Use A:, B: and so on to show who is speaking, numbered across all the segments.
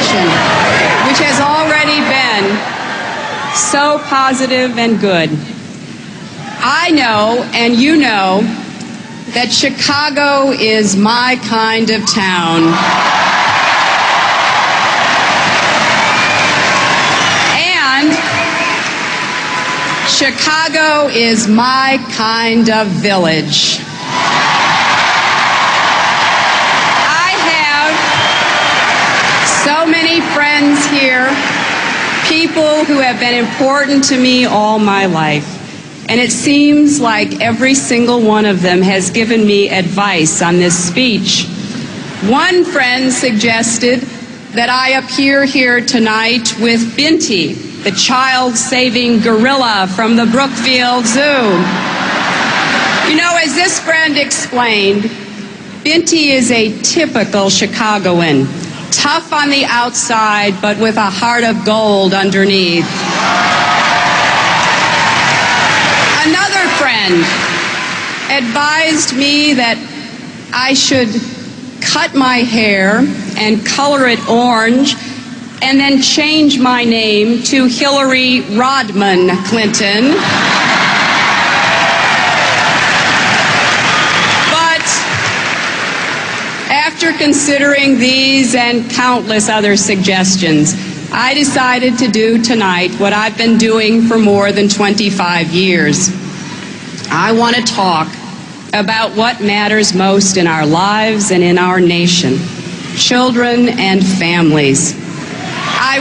A: nation, which has already been so positive and good. I know, and you know, that Chicago is my kind of town. And Chicago is my kind of village. I have so many friends here, people who have been important to me all my life. And it seems like every single one of them has given me advice on this speech. One friend suggested that I appear here tonight with Binti, the child-saving gorilla from the Brookfield Zoo. You know, as this friend explained, Binti is a typical Chicagoan, tough on the outside, but with a heart of gold underneath. Another friend advised me that I should cut my hair and color it orange and then change my name to Hillary Rodman Clinton. But after considering these and countless other suggestions, I decided to do tonight what I've been doing for more than 25 years. I want to talk about what matters most in our lives and in our nation, children and families. I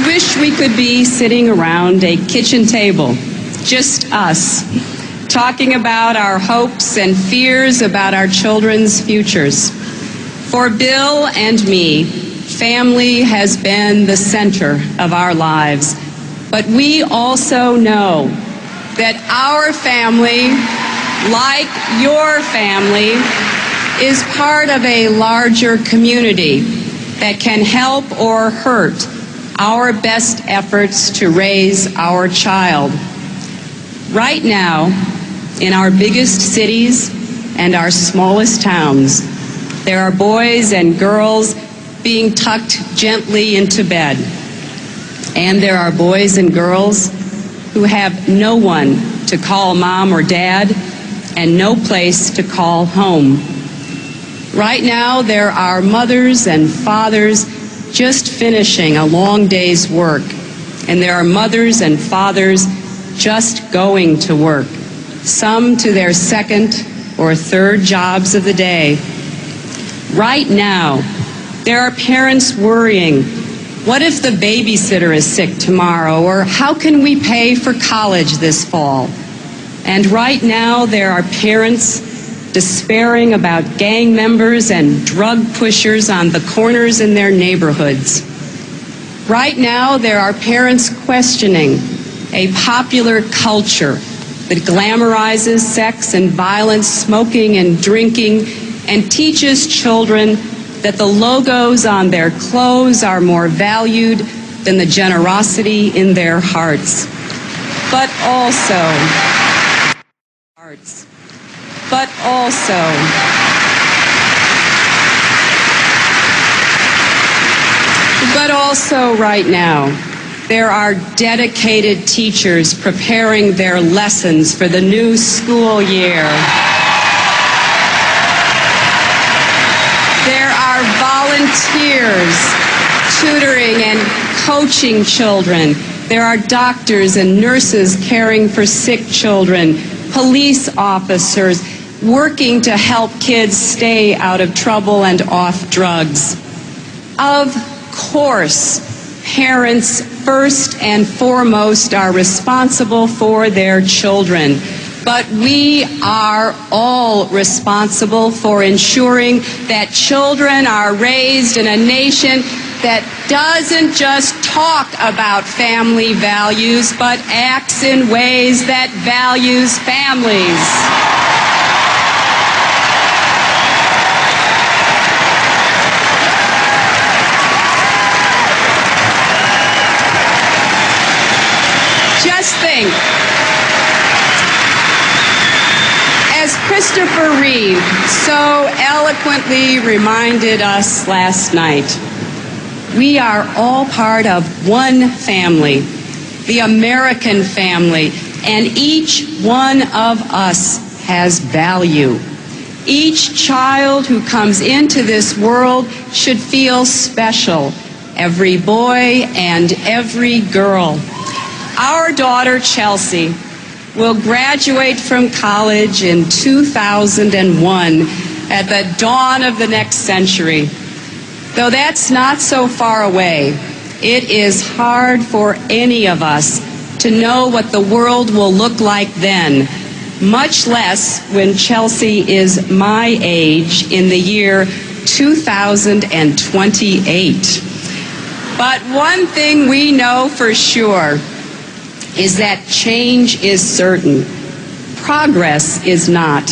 A: wish we could be sitting around a kitchen table, just us, talking about our hopes and fears about our children's futures. For Bill and me, family has been the center of our lives. But we also know that our family, like your family, is part of a larger community that can help or hurt our best efforts to raise our child. Right now, in our biggest cities and our smallest towns, there are boys and girls being tucked gently into bed. And there are boys and girls who have no one to call mom or dad and no place to call home. Right now, there are mothers and fathers just finishing a long day's work. And there are mothers and fathers just going to work, some to their second or third jobs of the day. Right now, there are parents worrying, what if the babysitter is sick tomorrow? Or how can we pay for college this fall? And right now, there are parents despairing about gang members and drug pushers on the corners in their neighborhoods. Right now, there are parents questioning a popular culture that glamorizes sex and violence, smoking and drinking, and teaches children that the logos on their clothes are more valued than the generosity in their hearts. But also right now, there are dedicated teachers preparing their lessons for the new school year. There are volunteers tutoring and coaching children. There are doctors and nurses caring for sick children, police officers working to help kids stay out of trouble and off drugs. Of course, parents first and foremost are responsible for their children. But we are all responsible for ensuring that children are raised in a nation that doesn't just talk about family values, but acts in ways that values families. Just think, as Christopher Reeve so eloquently reminded us last night, we are all part of one family, the American family, and each one of us has value. Each child who comes into this world should feel special, every boy and every girl. Our daughter, Chelsea, will graduate from college in 2001 at the dawn of the next century. Though that's not so far away, it is hard for any of us to know what the world will look like then, much less when Chelsea is my age in the year 2028. But one thing we know for sure is that change is certain. Progress is not.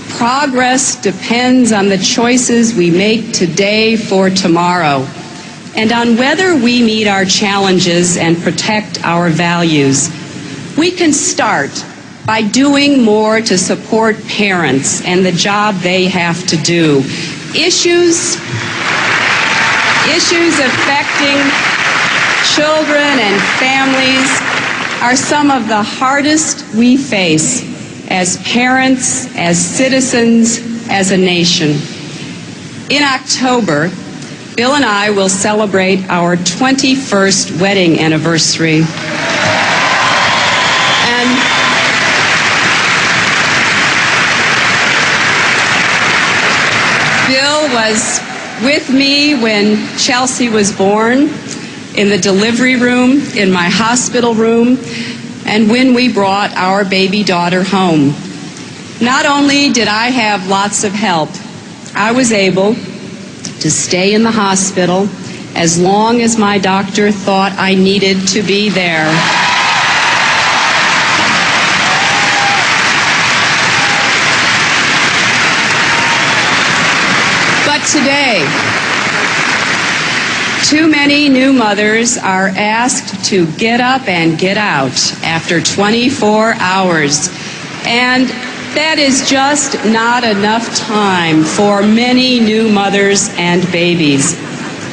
A: Progress depends on the choices we make today for tomorrow, and on whether we meet our challenges and protect our values. We can start by doing more to support parents and the job they have to do. Issues affecting children and families are some of the hardest we face as parents, as citizens, as a nation. In October, Bill and I will celebrate our 21st wedding anniversary. And Bill was with me when Chelsea was born, in the delivery room, in my hospital room, and when we brought our baby daughter home. Not only did I have lots of help, I was able to stay in the hospital as long as my doctor thought I needed to be there. But today, too many new mothers are asked to get up and get out after 24 hours. And that is just not enough time for many new mothers and babies.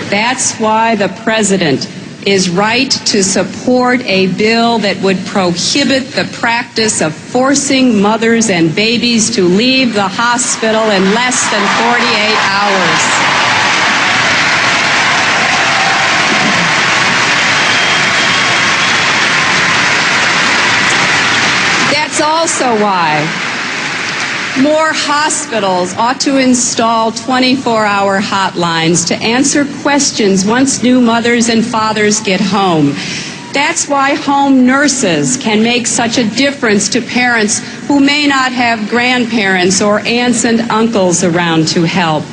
A: That's why the President is right to support a bill that would prohibit the practice of forcing mothers and babies to leave the hospital in less than 48 hours. That's also why more hospitals ought to install 24-hour hotlines to answer questions once new mothers and fathers get home. That's why home nurses can make such a difference to parents who may not have grandparents or aunts and uncles around to help.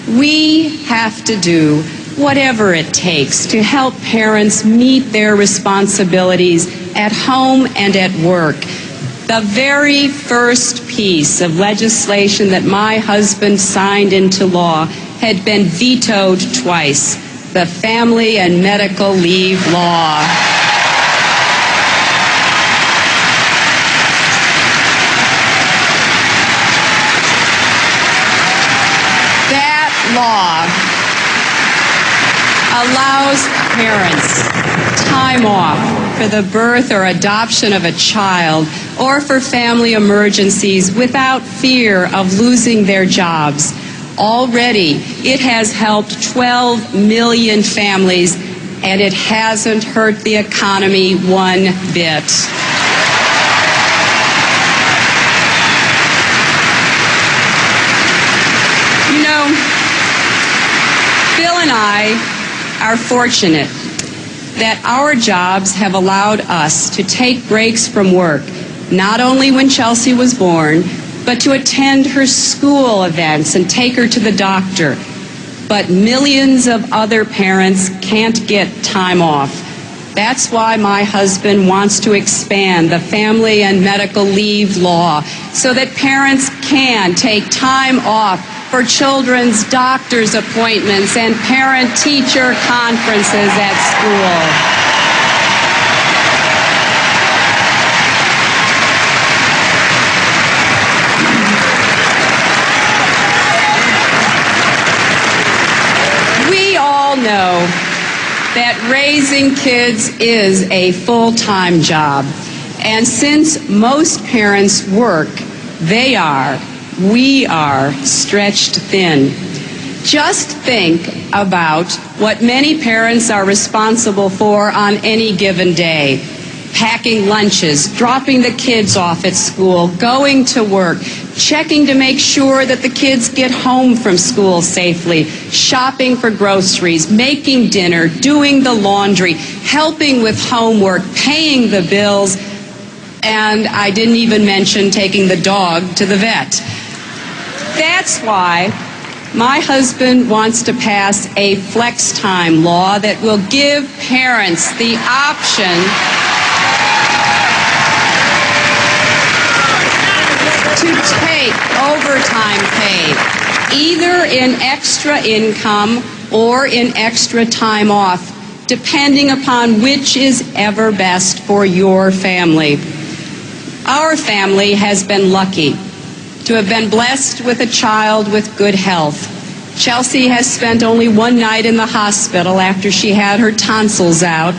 A: We have to do whatever it takes to help parents meet their responsibilities at home and at work. The very first piece of legislation that my husband signed into law had been vetoed twice, the Family and Medical Leave Law. That law allows parents time off for the birth or adoption of a child or for family emergencies without fear of losing their jobs. Already, it has helped 12 million families, and it hasn't hurt the economy one bit. You know, Bill and I are fortunate that our jobs have allowed us to take breaks from work, not only when Chelsea was born, but to attend her school events and take her to the doctor. But millions of other parents can't get time off. That's why my husband wants to expand the Family and Medical Leave Law so that parents can take time off for children's doctor's appointments and parent-teacher conferences at school. that raising kids is a full-time job. And since most parents work, we are stretched thin. Just think about what many parents are responsible for on any given day. Packing lunches, dropping the kids off at school, going to work, checking to make sure that the kids get home from school safely, shopping for groceries, making dinner, doing the laundry, helping with homework, paying the bills, and I didn't even mention taking the dog to the vet. That's why my husband wants to pass a flex time law that will give parents the option to take overtime pay, either in extra income or in extra time off, depending upon which is ever best for your family. Our family has been lucky to have been blessed with a child with good health. Chelsea has spent only one night in the hospital after she had her tonsils out,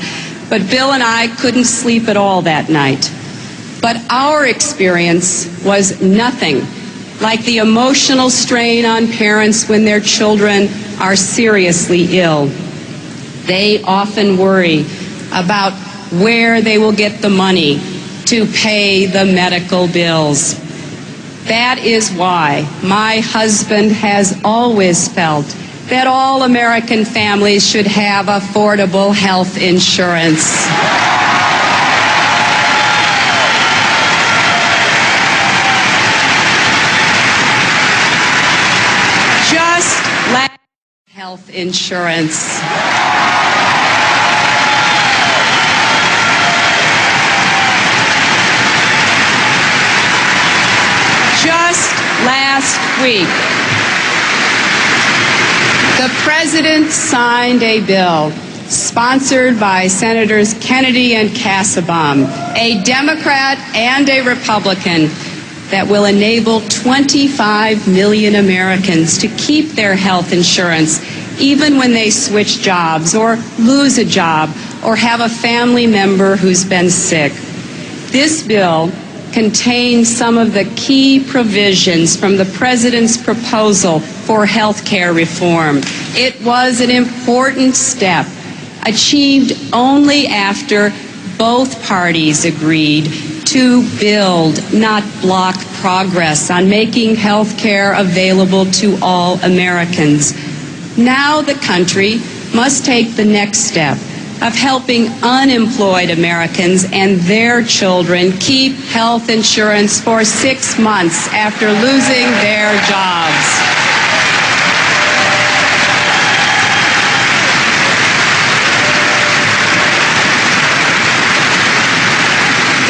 A: but Bill and I couldn't sleep at all that night. But our experience was nothing like the emotional strain on parents when their children are seriously ill. They often worry about where they will get the money to pay the medical bills. That is why my husband has always felt that all American families should have affordable health insurance. Just like health insurance. Just last week, the President signed a bill sponsored by Senators Kennedy and Kassebaum, a Democrat and a Republican, that will enable 25 million Americans to keep their health insurance even when they switch jobs or lose a job or have a family member who's been sick. This bill contains some of the key provisions from the President's proposal for health care reform. It was an important step, achieved only after both parties agreed to build, not block, progress on making health care available to all Americans. Now the country must take the next step of helping unemployed Americans and their children keep health insurance for 6 months after losing their jobs.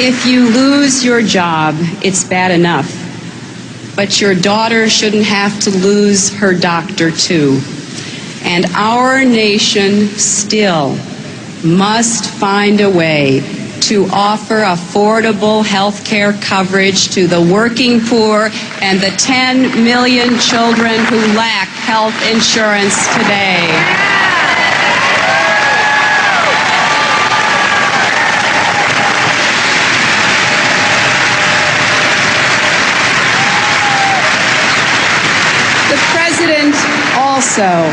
A: If you lose your job, it's bad enough. But your daughter shouldn't have to lose her doctor too. And our nation still must find a way to offer affordable health care coverage to the working poor and the 10 million children who lack health insurance today. The President also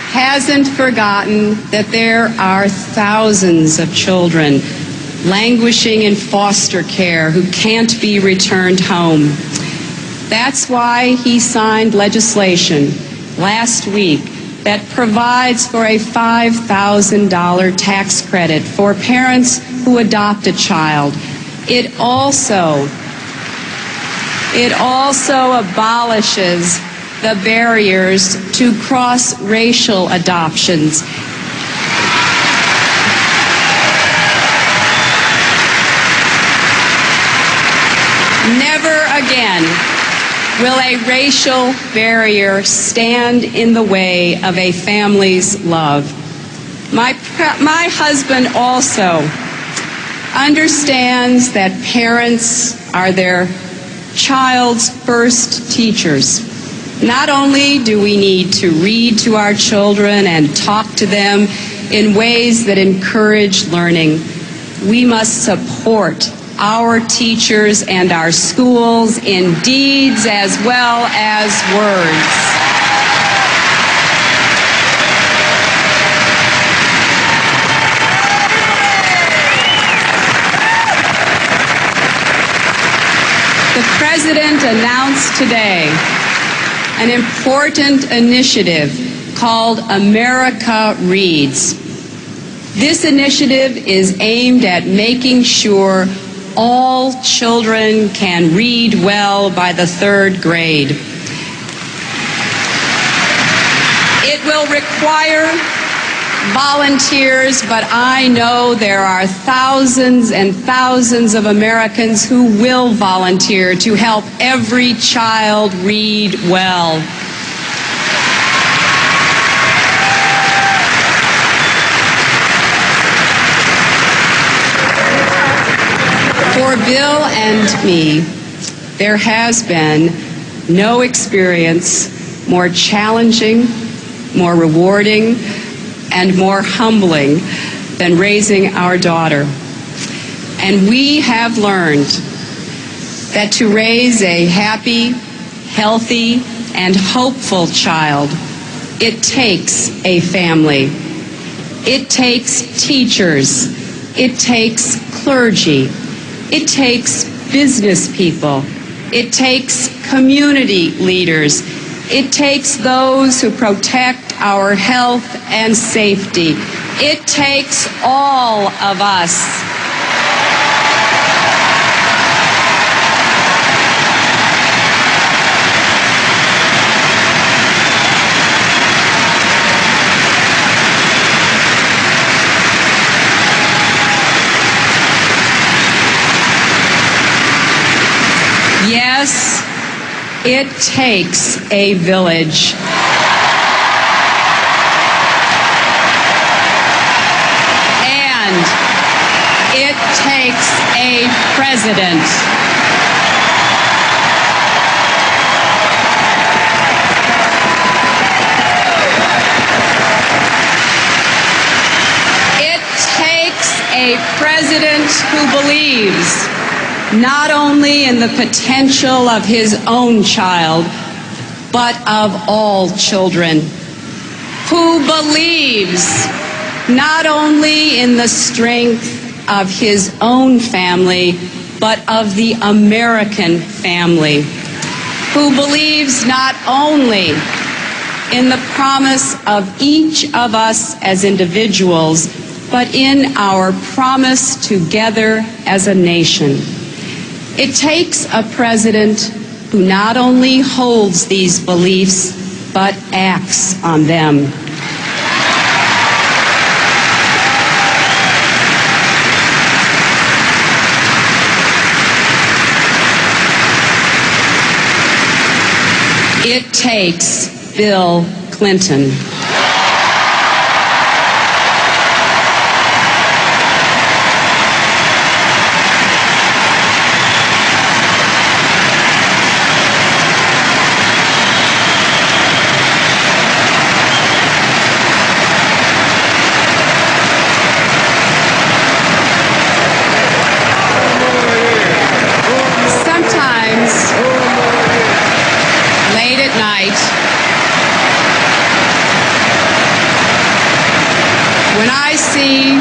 A: hasn't forgotten that there are thousands of children languishing in foster care who can't be returned home. That's why he signed legislation last week that provides for a $5,000 tax credit for parents who adopt a child. It also abolishes the barriers to cross-racial adoptions. Never again will a racial barrier stand in the way of a family's love. My husband also understands that parents are their child's first teachers. Not only do we need to read to our children and talk to them in ways that encourage learning, we must support our teachers and our schools in deeds as well as words. The President announced today an important initiative called America Reads. This initiative is aimed at making sure all children can read well by the 3rd grade. It will require volunteers, but I know there are thousands and thousands of Americans who will volunteer to help every child read well. For Bill and me, there has been no experience more challenging, more rewarding, and more humbling than raising our daughter. And we have learned that to raise a happy, healthy, and hopeful child, it takes a family. It takes teachers. It takes clergy. It takes business people. It takes community leaders. It takes those who protect our health and safety. It takes all of us. Yes, it takes a village. And it takes a president. It takes a president who believes not only in the potential of his own child, but of all children, who believes not only in the strength of his own family, but of the American family, who believes not only in the promise of each of us as individuals, but in our promise together as a nation. It takes a president who not only holds these beliefs, but acts on them. It takes Bill Clinton. When I see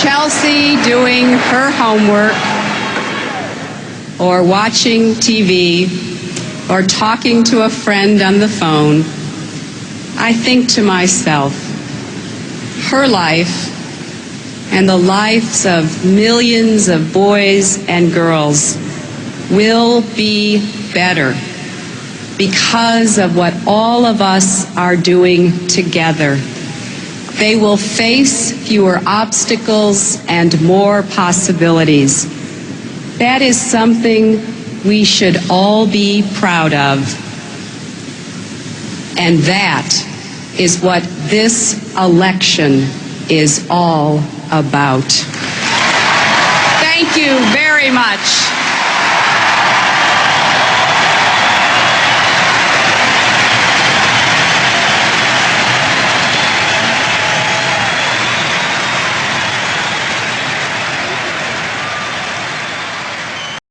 A: Chelsea doing her homework or watching TV or talking to a friend on the phone, I think to myself, her life and the lives of millions of boys and girls will be better because of what all of us are doing together. They will face fewer obstacles and more possibilities. That is something we should all be proud of. And that is what this election is all about. Thank you very much.